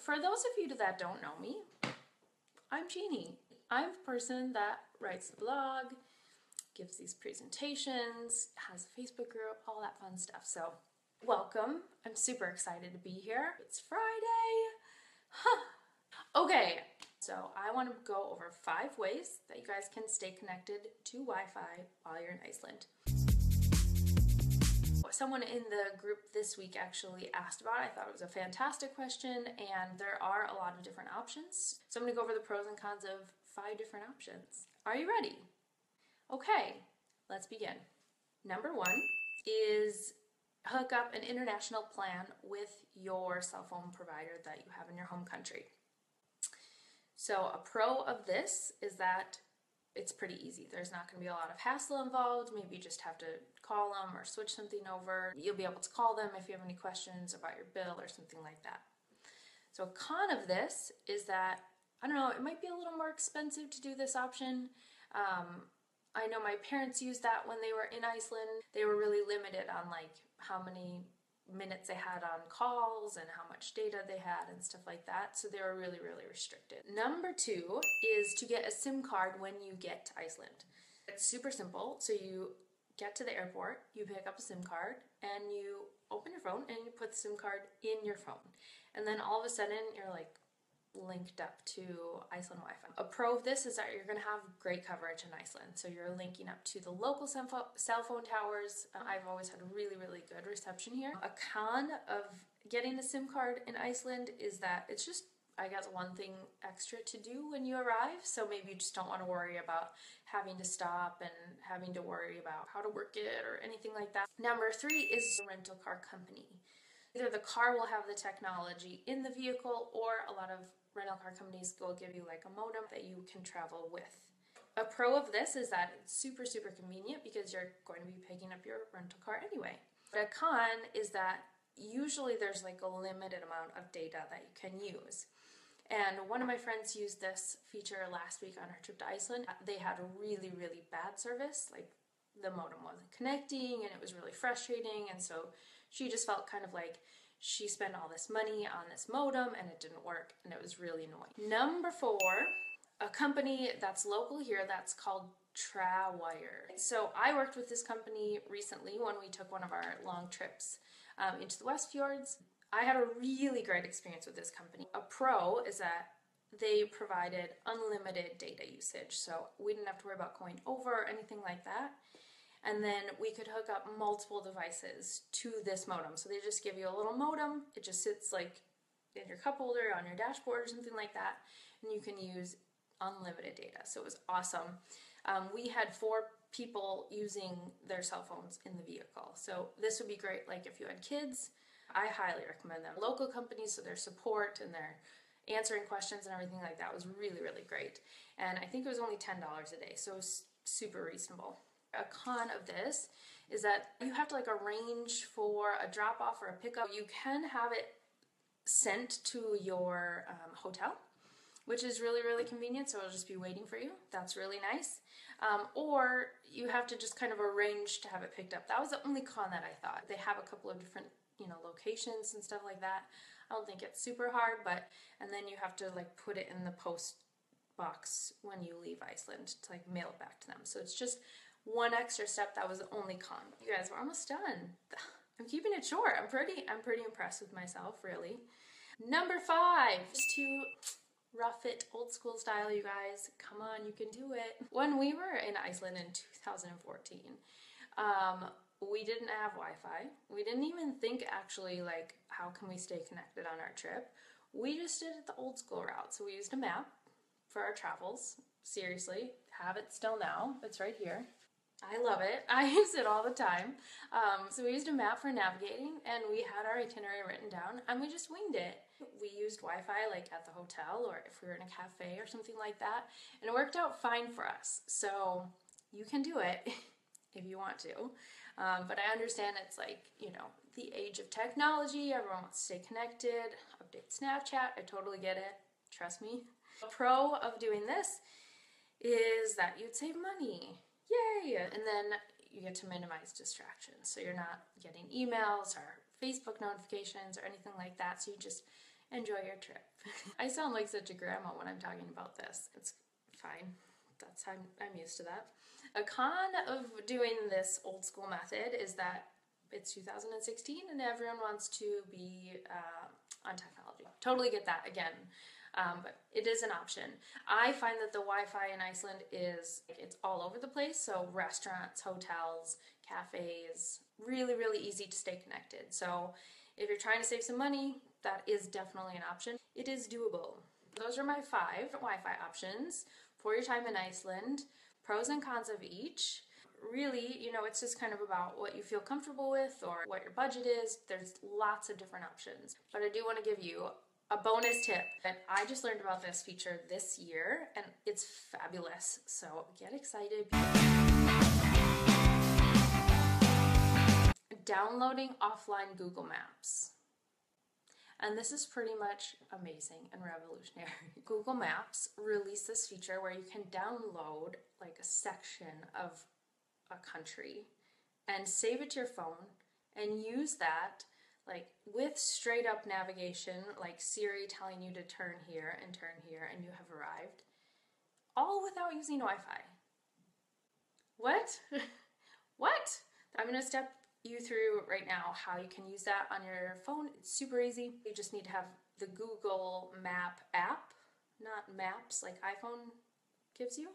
For those of you that don't know me, I'm Jeannie. I'm the person that writes the blog, gives these presentations, has a Facebook group, all that fun stuff. So welcome. I'm super excited to be here. It's Friday. Okay, so I want to go over 5 ways that you guys can stay connected to Wi-Fi while you're in Iceland. Someone in the group this week actually asked about it. I thought it was a fantastic question, and there are a lot of different options. So I'm going to go over the pros and cons of 5 different options. Are you ready? Okay, let's begin. Number 1 is hook up an international plan with your cell phone provider that you have in your home country. So a pro of this is that it's pretty easy. There's not going to be a lot of hassle involved. Maybe you just have to call them or switch something over. You'll be able to call them if you have any questions about your bill or something like that. So a con of this is that, I don't know, it might be a little more expensive to do this option. I know my parents used that when they were in Iceland. They were really limited on like how many minutes they had on calls and how much data they had and stuff like that. So they were really, really restricted. Number 2 is to get a SIM card when you get to Iceland. It's super simple. So you get to the airport, you pick up a SIM card, and you open your phone and you put the SIM card in your phone. And then all of a sudden you're like linked up to Iceland Wi-Fi. A pro of this is that you're going to have great coverage in Iceland. So you're linking up to the local cell phone towers. I've always had really, really good reception here. A con of getting a SIM card in Iceland is that it's just, I guess, one thing extra to do when you arrive. So maybe you just don't want to worry about having to stop and having to worry about how to work it or anything like that. Number 3 is the rental car company. Either the car will have the technology in the vehicle, or a lot of rental car companies will give you like a modem that you can travel with. A pro of this is that it's super, super convenient because you're going to be picking up your rental car anyway. But a con is that usually there's like a limited amount of data that you can use. And one of my friends used this feature last week on her trip to Iceland. They had a really, really bad service. Like the modem wasn't connecting and it was really frustrating. And so she just felt kind of like she spent all this money on this modem and it didn't work, and it was really annoying. Number 4, a company that's local here that's called Trawire. So I worked with this company recently when we took one of our long trips into the West Fjords. I had a really great experience with this company. A pro is that they provided unlimited data usage, so we didn't have to worry about going over or anything like that. And then we could hook up multiple devices to this modem. So they just give you a little modem. It just sits like in your cup holder, on your dashboard or something like that. And you can use unlimited data. So it was awesome. We had 4 people using their cell phones in the vehicle. So this would be great like if you had kids. I highly recommend them. Local companies, so their support and their answering questions and everything like that was really, really great. And I think it was only $10 a day. So it was super reasonable. A con of this is that you have to like arrange for a drop off or a pickup. You can have it sent to your hotel, which is really, really convenient. So it'll just be waiting for you. That's really nice. Or you have to just kind of arrange to have it picked up. That was the only con that I thought. They have a couple of different, locations and stuff like that. I don't think it's super hard, and then you have to like put it in the post box when you leave Iceland to like mail it back to them. So it's just one extra step. That was the only con. You guys, we're almost done. I'm keeping it short. I'm pretty impressed with myself, really. Number 5 is to rough it old school style, you guys. Come on, you can do it. When we were in Iceland in 2014, we didn't have Wi-Fi. We didn't even think actually like how can we stay connected on our trip. We just did it the old school route. So we used a map for our travels. Seriously, have it still now. It's right here. I love it. I use it all the time. So we used a map for navigating, and we had our itinerary written down, and we just winged it. We used Wi-Fi like at the hotel, or if we were in a cafe or something like that, and it worked out fine for us. So you can do it if you want to. But I understand it's like, the age of technology. Everyone wants to stay connected, update Snapchat. I totally get it. Trust me. A pro of doing this is that you'd save money. Yay! And then you get to minimize distractions. So you're not getting emails or Facebook notifications or anything like that. So you just Enjoy your trip. I sound like such a grandma when I'm talking about this. It's fine. I'm used to that. A con of doing this old school method is that it's 2016 and everyone wants to be on technology. Totally get that again. But it is an option. I find that the Wi-Fi in Iceland it's all over the place. So restaurants, hotels, cafes, really, really easy to stay connected. So if you're trying to save some money, that is definitely an option. It is doable. Those are my 5 Wi-Fi options for your time in Iceland. Pros and cons of each. Really, it's just kind of about what you feel comfortable with or what your budget is. There's lots of different options. But I do want to give you a bonus tip that I just learned about this feature this year, and it's fabulous. So get excited. Downloading offline Google Maps. And this is pretty much amazing and revolutionary. Google Maps released this feature where you can download like a section of a country and save it to your phone and use that like with straight up navigation, like Siri telling you to turn here and you have arrived, all without using Wi-Fi. What? What? I'm gonna step you through right now how you can use that on your phone. It's super easy. You just need to have the Google Map app, not maps like iPhone gives you.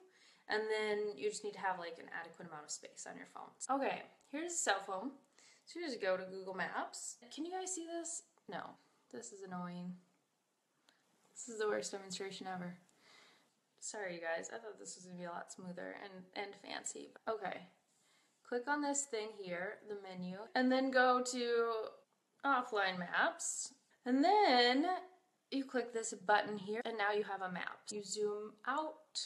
And then you just need to have like an adequate amount of space on your phone. Okay, here's a cell phone. So you just go to Google Maps. Can you guys see this? No, this is annoying. This is the worst demonstration ever. Sorry you guys, I thought this was gonna be a lot smoother and fancy. Okay. Click on this thing here, the menu, and then go to offline maps. And then you click this button here, and now you have a map. You zoom out,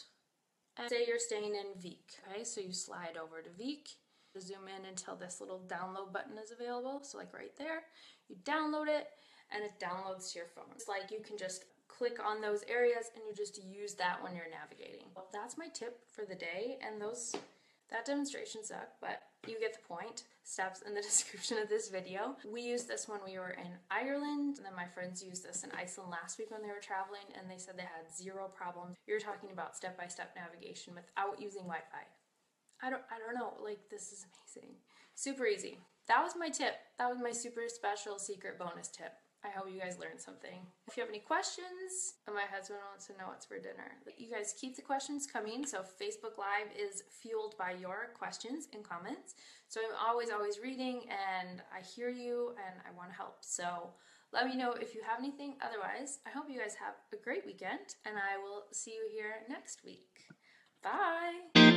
and say you're staying in Vik. Okay, so you slide over to Vik, zoom in until this little download button is available. So like right there, you download it, and it downloads to your phone. It's like you can just click on those areas, and you just use that when you're navigating. Well, that's my tip for the day, and that demonstration sucked, but you get the point. Steps in the description of this video. We used this when we were in Ireland, and then my friends used this in Iceland last week when they were traveling, and they said they had 0 problems. You're talking about step-by-step navigation without using Wi-Fi. I don't know, like this is amazing. Super easy. That was my tip. That was my super special secret bonus tip. I hope you guys learned something. If you have any questions, and my husband wants to know what's for dinner. You guys keep the questions coming. So Facebook Live is fueled by your questions and comments. So I'm always reading, and I hear you and I want to help. So let me know if you have anything. Otherwise, I hope you guys have a great weekend, and I will see you here next week. Bye.